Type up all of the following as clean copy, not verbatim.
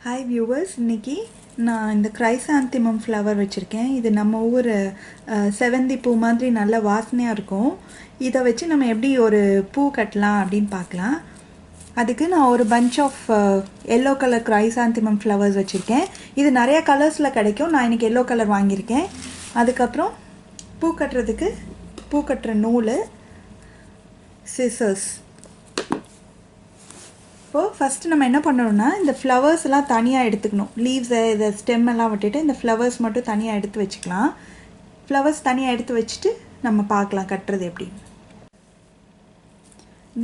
Hi viewers, இன்றைக்கி நான் இந்த கிரைசாந்திமம் ஃப்ளவர் வச்சுருக்கேன். இது நம்ம ஊர் செவந்தி பூ மாதிரி நல்ல வாசனையாக இருக்கும். இதை வச்சு நம்ம எப்படி ஒரு பூ கட்டலாம் அப்படின்னு பார்க்கலாம். அதுக்கு நான் ஒரு bunch of yellow colour chrysanthemum flowers வச்சுருக்கேன். இது நிறைய கலர்ஸில் கிடைக்கும். நான் இன்றைக்கி எல்லோ கலர் வாங்கியிருக்கேன். அதுக்கப்புறம் பூ கட்டுறதுக்கு பூ கட்டுற நூல், சிசர்ஸ். இப்போது ஃபஸ்ட்டு நம்ம என்ன பண்ணணும்னா, இந்த ஃப்ளவர்ஸ் எல்லாம் தனியாக எடுத்துக்கணும். லீவ்ஸை இதை ஸ்டெம் எல்லாம் விட்டுட்டு இந்த ஃப்ளவர்ஸ் மட்டும் தனியாக எடுத்து வச்சுக்கலாம். ஃப்ளவர்ஸ் தனியாக எடுத்து வச்சுட்டு நம்ம பார்க்கலாம் கட்டுறது எப்படின்னு.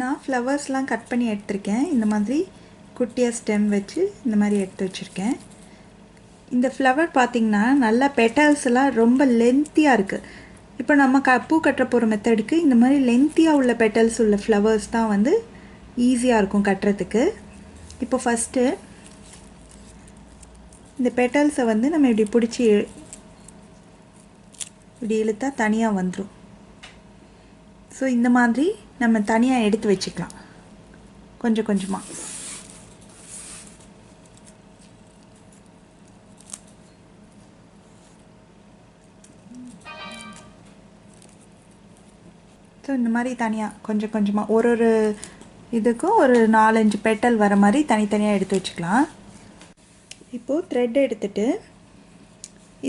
நான் ஃப்ளவர்ஸ்லாம் கட் பண்ணி எடுத்திருக்கேன். இந்த மாதிரி குட்டியாக ஸ்டெம் வச்சு இந்த மாதிரி எடுத்து வச்சுருக்கேன். இந்த ஃப்ளவர் பார்த்திங்கன்னா நல்லா பெட்டல்ஸ் எல்லாம் ரொம்ப லென்த்தியாக இருக்குது. இப்போ நம்ம பூ கட்டுற போகிற மெத்தடுக்கு இந்த மாதிரி லென்த்தியாக உள்ள பெட்டல்ஸ் உள்ள ஃப்ளவர்ஸ் தான் வந்து ஈஸியாக இருக்கும் கட்டுறதுக்கு. இப்போ ஃபஸ்ட்டு இந்த பெட்டல்ஸை வந்து நம்ம இப்படி பிடிச்சி இப்படி இழுத்தா தனியாக வந்துடும். ஸோ இந்த மாதிரி நம்ம தனியாக எடுத்து வச்சுக்கலாம் கொஞ்சம் கொஞ்சமாக. ஸோ இந்த மாதிரி தனியாக கொஞ்சம் கொஞ்சமாக ஒரு இதுக்கும் ஒரு 4-5 பெட்டல் வர மாதிரி தனித்தனியாக எடுத்து வச்சுக்கலாம். இப்போது த்ரெட் எடுத்துட்டு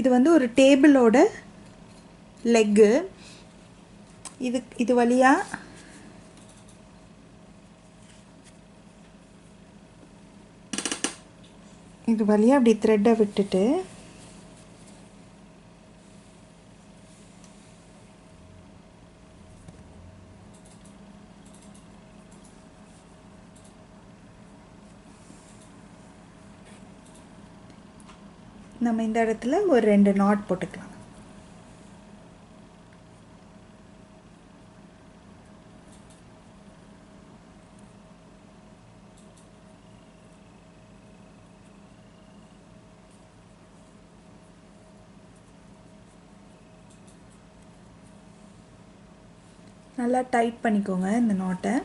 இது வந்து ஒரு டேபிளோட லெக்கு. இது வழியாக அப்படி த்ரெட்டை விட்டுட்டு நம்ம இந்த இடத்துல ஒரு 2 நாட் போட்டுக்கலாம். நல்லா டைட் பண்ணிக்கோங்க இந்த நாட்டை.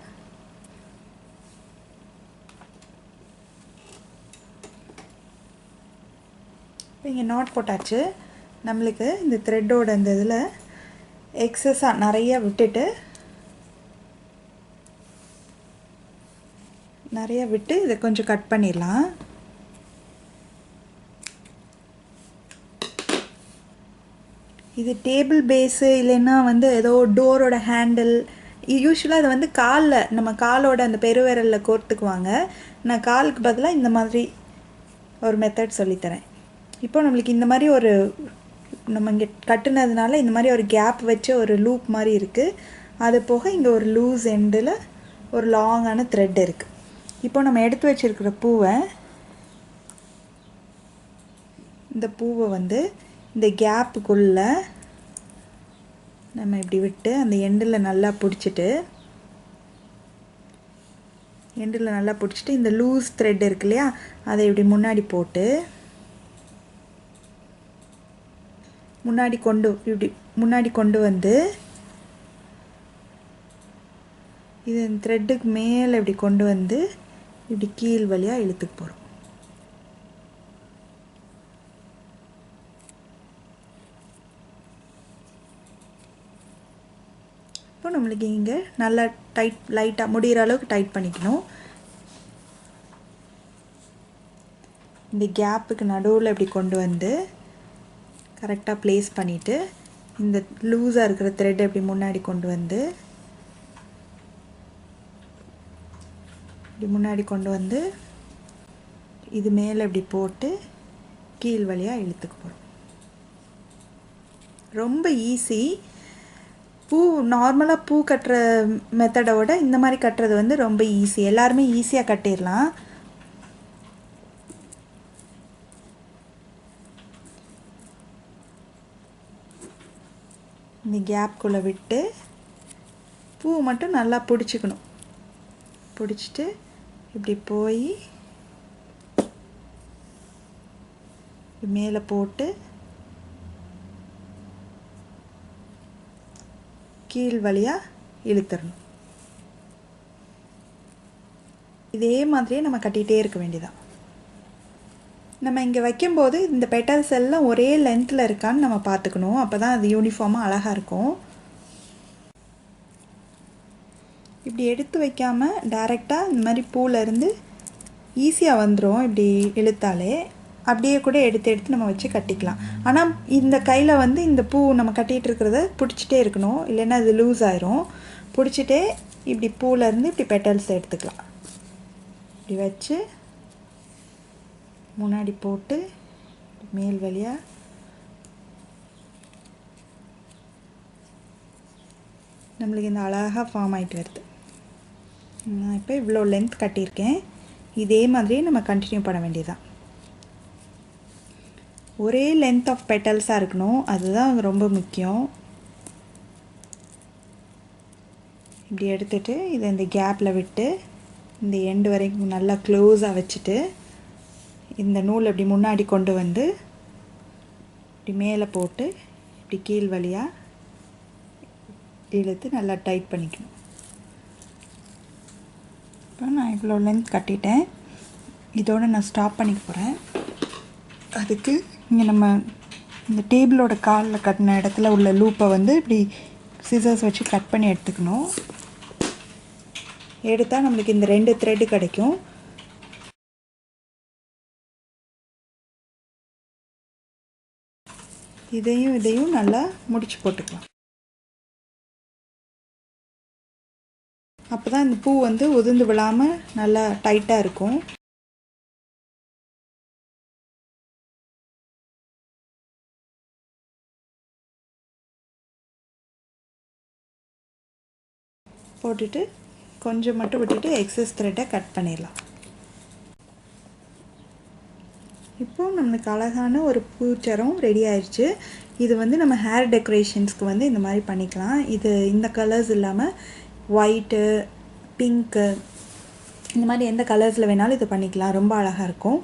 இங்கே நாட் போட்டாச்சு. நம்மளுக்கு இந்த த்ரெட்டோட இந்த இதில் எக்ஸஸாக நிறைய விட்டு இதை கொஞ்சம் கட் பண்ணிடலாம். இது டேபிள் பேஸு இல்லைன்னா வந்து ஏதோ டோரோட ஹேண்டில். யூஸ்வலாக இது வந்து நம்ம காலோட அந்த பெருவிரலில் கோர்த்துக்குவாங்க. நான் காலுக்கு பதிலாக இந்த மாதிரி ஒரு மெத்தட் சொல்லித்தரேன். இப்போ நம்மளுக்கு இந்த மாதிரி நம்ம இங்கே கட்டுனதுனால இந்த மாதிரி ஒரு கேப் வச்ச ஒரு லூப் மாதிரி இருக்குது. அது போக இங்கே ஒரு லூஸ் எண்டில் ஒரு லாங்கான த்ரெட் இருக்குது. இப்போ நம்ம எடுத்து வச்சுருக்கிற இந்த பூவை வந்து இந்த கேப்புக்குள்ளே நம்ம இப்படி விட்டு அந்த எண்டில் நல்லா பிடிச்சிட்டு இந்த லூஸ் த்ரெட் இருக்கு இல்லையா, அதை இப்படி முன்னாடி போட்டு முன்னாடி கொண்டு வந்து இது த்ரெட்டுக்கு மேலே இப்படி கொண்டு வந்து இப்படி கீழ் வழியாக இழுத்துக்கு போகிறோம். இப்போ நம்மளுக்கு இங்கே நல்லா லைட்டாக முடிகிற அளவுக்கு டைட் பண்ணிக்கணும். இந்த கேப்புக்கு நடுவில் இப்படி கொண்டு வந்து கரெக்டாக ப்ளேஸ் பண்ணிவிட்டு இந்த லூஸாக இருக்கிற த்ரெட்டை இப்படி முன்னாடி கொண்டு வந்து இது மேலே இப்படி போட்டு கீழ் வழியாக இழுத்துக்க போகிறோம். ரொம்ப ஈஸி. நார்மலாக பூ கட்டுற மெத்தடோட இந்த மாதிரி கட்டுறது வந்து ரொம்ப ஈஸி. எல்லாருமே ஈஸியாக கட்டிடலாம். இந்த கேப்குள்ளே விட்டு பூ மட்டும் நல்லா பிடிச்சிட்டு இப்படி போய் மேலே போட்டு கீழ் வழியாக இழுத்துடணும். இதே மாதிரியே நம்ம கட்டிகிட்டே இருக்க வேண்டியதான். நம்ம இங்கே வைக்கும்போது இந்த பெட்டல்ஸ் எல்லாம் ஒரே லென்த்தில் இருக்கான்னு நம்ம பார்த்துக்கணும். அப்போ தான் அது யூனிஃபார்மாக அழகாக இருக்கும். இப்படி எடுத்து வைக்காமல் டைரெக்டாக இந்த மாதிரி பூவிலேருந்து ஈஸியாக வந்துடும். இப்படி இழுத்தாலே அப்படியே கூட எடுத்து நம்ம வச்சு கட்டிக்கலாம். ஆனால் இந்த கையில் வந்து இந்த பூ நம்ம கட்டிகிட்டு இருக்கிறத பிடிச்சிட்டே இருக்கணும், இல்லைன்னா அது லூஸ் ஆயிரும். பிடிச்சிட்டே இப்படி பூவிலேருந்து இப்படி பெட்டல்ஸ் எடுத்துக்கலாம். இப்படி வச்சு முன்னாடி போட்டு மேல் வழியாக நம்மளுக்கு இந்த அழகாக ஃபார்ம் ஆகிட்டு வருது. நான் இப்போ இவ்வளோ லென்த் கட்டியிருக்கேன். இதே மாதிரி நம்ம கண்டினியூ பண்ண வேண்டியதுதான். ஒரே லென்த் ஆஃப் பெட்டல்ஸாக இருக்கணும், அதுதான் ரொம்ப முக்கியம். இப்படி எடுத்துகிட்டு இதை இந்த கேப்பில் விட்டு இந்த எண்டு வரைக்கும் நல்லா க்ளோஸாக வச்சுட்டு இந்த நூல் இப்படி முன்னாடி கொண்டு வந்து இப்படி மேலே போட்டு இப்படி கீழ் வழியாக இழுத்து நல்லா டைட் பண்ணிக்கணும். இப்போ நான் இவ்வளோ லென்த் கட்டிட்டேன். இதோடு நான் ஸ்டாப் பண்ணிக்க போகிறேன். அதுக்கு இங்கே நம்ம இந்த டேபிளோட காலில் கட்டின இடத்துல உள்ள லூப்பை வந்து இப்படி சிசர்ஸ் வச்சு கட் பண்ணி எடுத்துக்கணும். எடுத்தால் நம்மளுக்கு இந்த 2 த்ரெட்டு கிடைக்கும். இதையும் நல்லா முடிச்சு போட்டுக்கலாம். அப்போ தான் இந்த பூ வந்து உதிர்ந்து விழாமல் நல்லா டைட்டாக இருக்கும். போட்டுட்டு கொஞ்சம் மட்டும் விட்டுட்டு எக்ஸஸ் த்ரெட்டை கட் பண்ணிடலாம். இப்போது நம்மளுக்கு அழகான ஒரு பூச்சரம் ரெடி ஆயிடுச்சு. இது வந்து நம்ம ஹேர் டெக்கரேஷன்ஸ்க்கு வந்து இந்த மாதிரி பண்ணிக்கலாம். இது இந்த கலர்ஸ் இல்லாமல் ஒயிட்டு, பிங்க்கு, இந்த மாதிரி எந்த கலர்ஸில் வேணாலும் இது பண்ணிக்கலாம். ரொம்ப அழகாக இருக்கும்.